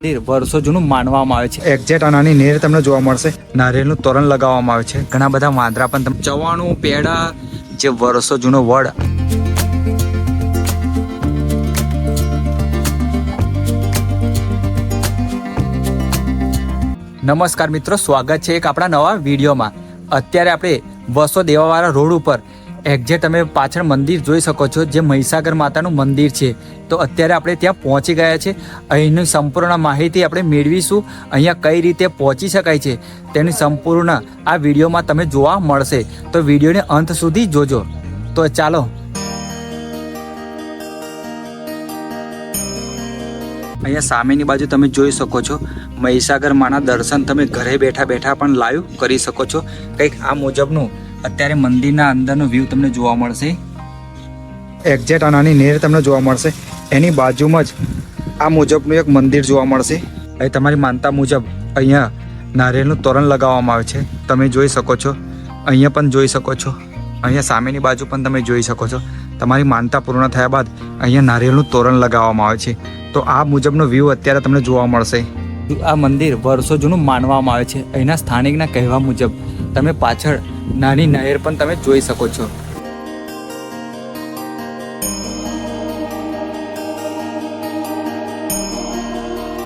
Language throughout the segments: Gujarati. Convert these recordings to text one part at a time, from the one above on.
મંદિર વર્ષો જૂનું માનવામાં આવે છે। એક્ઝેક્ટ આનાની નેર તમને જોવા મળશે। નારિયેળનું તોરણ લગાવવામાં આવે છે। ઘણા બધા વાંદરા પણ તમને ચવાણું પેડા જે વર્ષો જૂનો વડ નમસ્કાર મિત્રો, સ્વાગત છે એક આપણા નવા વિડીયોમાં। અત્યારે આપણે વસો દેવાવાળા રોડ ઉપર એક્ઝેક્ટ તમે પાછળ મંદિર જોઈ શકો છો, જે મહીસાગર માતાનું મંદિર છે। તો અત્યારે આપણે ત્યાં પહોંચી ગયા છે। અહીંની સંપૂર્ણ માહિતી આપણે મેળવીશું। અહીંયા કઈ રીતે પહોંચી શકાય છે તેની સંપૂર્ણ આ વિડીયોમાં તમે જોવા મળશે। તો વિડીયોને અંત સુધી જોજો। તો ચાલો અહીંયા સામેની બાજુ તમે જોઈ શકો છો મહીસાગર માના દર્શન તમે ઘરે બેઠા બેઠા પણ લાઈવ કરી શકો છો। કંઈક આ મુજબનું અત્યારે મંદિરના અંદરનો વ્યૂ તમને જોવા મળશે। એક્ઝેક્ટ આનાની નેર તમને જોવા મળશે। એની બાજુમાં જ આ મુજબનું એક મંદિર જોવા મળશે। અહીં તમારી માનતા મુજબ અહીંયા નારિયેળનું તોરણ લગાવવામાં આવે છે। તમે જોઈ શકો છો, અહીંયા પણ જોઈ શકો છો, અહીંયા સામેની બાજુ પણ તમે જોઈ શકો છો। તમારી માનતા પૂર્ણ થયા બાદ અહીંયા નારિયેળનું તોરણ લગાવવામાં આવે છે। તો આ મુજબનો વ્યૂ અત્યારે તમને જોવા મળશે। આ મંદિર વર્ષો જૂનું માનવામાં આવે છે। અહીંના સ્થાનિકના કહેવા મુજબ તમે પાછળ નાની નહેર પણ તમે જોઈ શકો છો।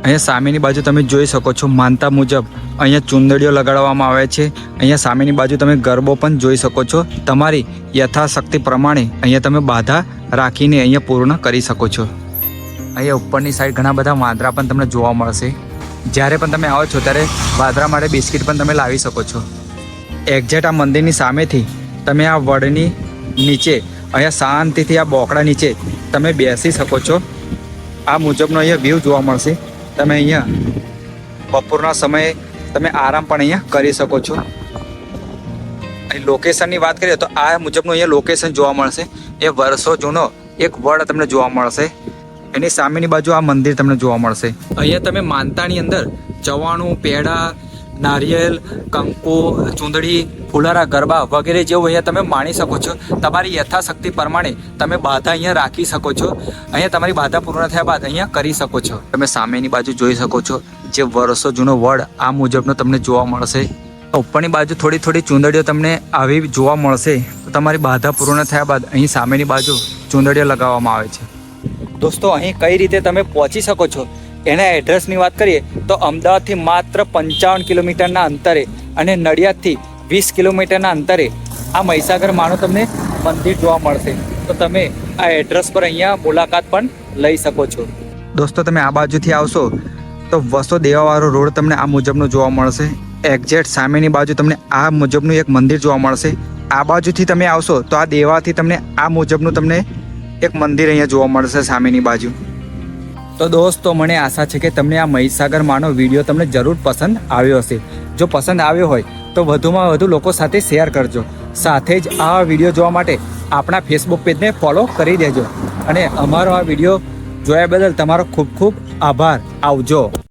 અહીંયા સામેની બાજુ તમે જોઈ શકો છો, માનતા મુજબ અહીંયા ચુંદડીઓ લગાડવામાં આવે છે। અહીંયા સામેની બાજુ તમે ગરબો પણ જોઈ શકો છો। તમારી યથાશક્તિ પ્રમાણે અહીંયા તમે બાધા રાખીને અહીંયા પૂર્ણ કરી શકો છો। અહીંયા ઉપરની સાઈડ ઘણા બધા વાંદરા પણ તમને જોવા મળશે। જ્યારે પણ તમે આવો છો ત્યારે વાંદરા માટે બિસ્કિટ પણ તમે લાવી શકો છો। એક્ઝેક્ટ આ મંદિરની સામેથી તમે આ વડની નીચે અહીંયા શાંતિથી આ બોકડા નીચે તમે બેસી શકો છો। આ મુજબનો અહીંયા વ્યૂ જોવા મળશે। તમે અહીંયા બપોરના સમયે તમે આરામ પણ અહીંયા કરી શકો છો। અહીં લોકેશનની વાત કરીએ તો આ મુજબનું અહીંયા લોકેશન જોવા મળશે। એ વર્ષો જૂનો એક વડ તમને જોવા મળશે। એની સામેની બાજુ આ મંદિર તમને જોવા મળશે। અહીંયા તમે માનતાની અંદર ચવાણું પેડા નારિયેળ કંકુ ચૂંદડી ફુલારા ગરબા વગેરે જેવું અહીંયા તમે માણી શકો છો। તમારી યથાશક્તિ પ્રમાણે તમે બાધા અહીંયા રાખી શકો છો। અહીંયા તમારી બાધા પૂર્ણ થયા બાદ અહીંયા કરી શકો છો। તમે સામેની બાજુ જોઈ શકો છો, જે વર્ષો જૂનો વડ આ મુજબનો તમને જોવા મળશે। ઉપરની બાજુ થોડી થોડી ચૂંદડીઓ તમને આવી જોવા મળશે। તો તમારી બાધા પૂર્ણ થયા બાદ અહીં સામેની બાજુ ચૂંદડીઓ લગાવવામાં આવે છે। દોસ્તો, અહીં કઈ રીતે તમે પહોંચી શકો છો એના એડ્રેસની વાત કરીએ તો અમદાવાદથી માત્ર 55 કિલોમીટરના અંતરે અને નડિયાદથી 20 કિલોમીટરના અંતરે આ મહીસાગર માનું તમને મંદિર જોવા મળશે। તો તમે આ એડ્રેસ પર અહીંયા મુલાકાત પણ લઈ શકો છો। દોસ્તો, તમે આ બાજુથી આવશો તો વસો દેવાવાળો રોડ તમને આ મુજબનો જોવા મળશે। એક્ઝેક્ટ સામેની બાજુ તમને આ મુજબનું એક મંદિર જોવા મળશે। આ બાજુથી તમે આવશો તો આ દેવાથી તમને આ મુજબનું તમને એક મંદિર અહીંયા જોવા મળશે સામેની બાજુ। તો દોસ્તો, મને આશા છે કે તમને આ મહીસાગર માનો વિડીયો તમને જરૂર પસંદ આવ્યો હશે। જો પસંદ આવ્યો હોય તો વધુમાં વધુ લોકો સાથે શેર કરજો। સાથે જ આ વિડીયો જોવા માટે આપણા ફેસબુક પેજને ફોલો કરી દેજો। અને અમારો આ વિડીયો જોયા બદલ તમારો ખૂબ ખૂબ આભાર। આવજો।